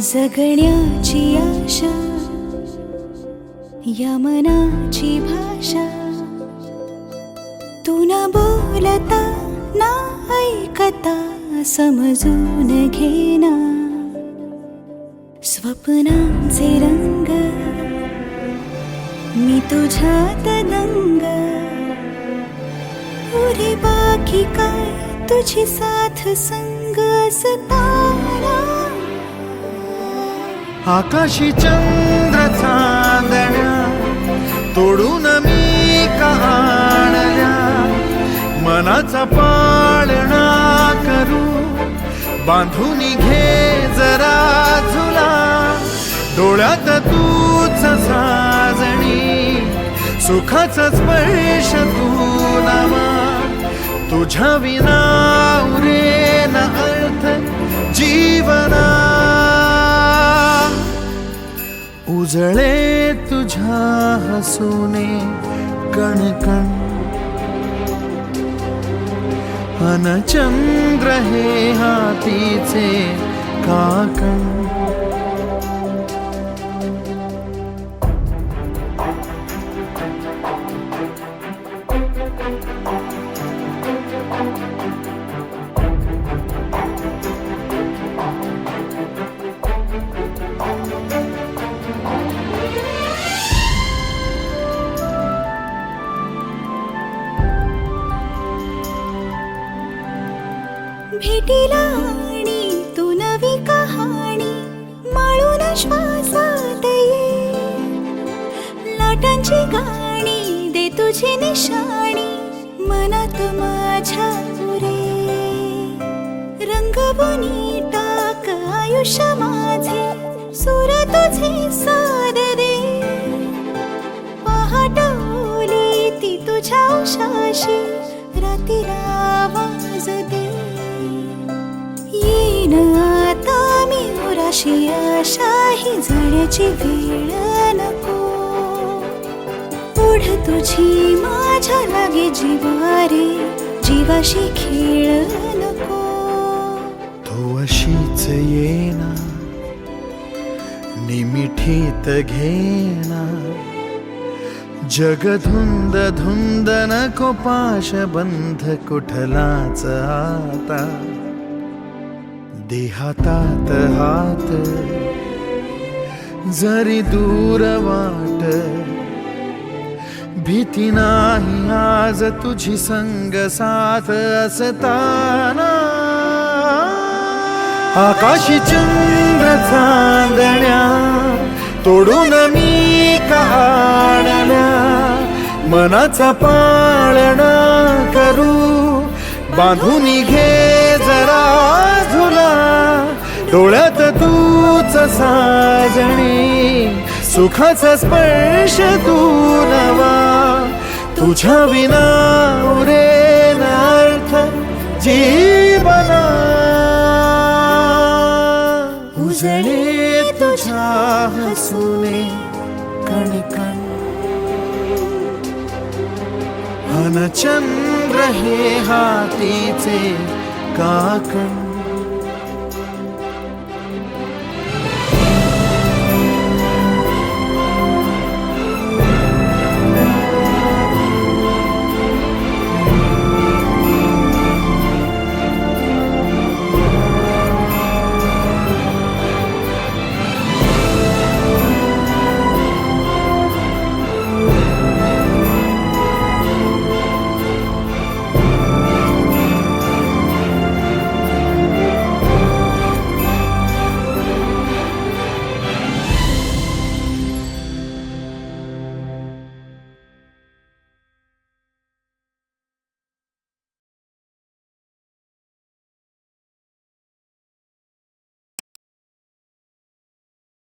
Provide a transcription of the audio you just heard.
जगण्याची आशा या मनाची भाषा, तू न बोलता ना ऐकता समजून घेना. स्वप्नांचे रंग मी तुझ्यात दंग, उरे बाकी काय तुझी साथ संग असताना. आकाशी चंद्र चांदण्या तोडून मी का आणल्या, मनाचा पाळणा करू बांधून घे जरा झुला. डोळ्यात तूच साजणी सुखाचा स्पर्श तू नामा. तुझ्या विना उरेन अर्थ जीवना. उजळे तुझ्या हसूने कणकण, अन चंद्र हे हातीचे काकण. भेटीला आणि तू नवी कहाणी माळून श्वासात ये. लाटांची गाणी दे तुझी निशाणी मनात माझ्या उरे. रंगवून टाक आयुष्य माझे सूर तुझे साद दे. पहाटवली ती तुझ्या उशाशी रात्रीला आवाज दे. येईन आता मी उराशी आशा ही जाण्याची वेळ नको. पुढ तुझी माझ्या लागे जीवारे जीवाशी खेळ नको. तू अशीच येना निमिठीत घेना. जग धुंद धुंद नको पाशबंध कुठलाच आता. देहातात हात जरी दूर वाट. भीती नाही आज तुझी संग साथ असताना. आकाशी चंद्र चांदण्या तोडून मी का आणल्या, मनाचा पाळणा करू बांधून घे जरा झुला. डोळ्यात तूच साजणी सुखाचा स्पर्श तू नवा. तुझ्या विना उरेन अर्थ जीवना. उजळे तुझ्या हसूने कणकण, अन चंद्र हे हातीचे काकण.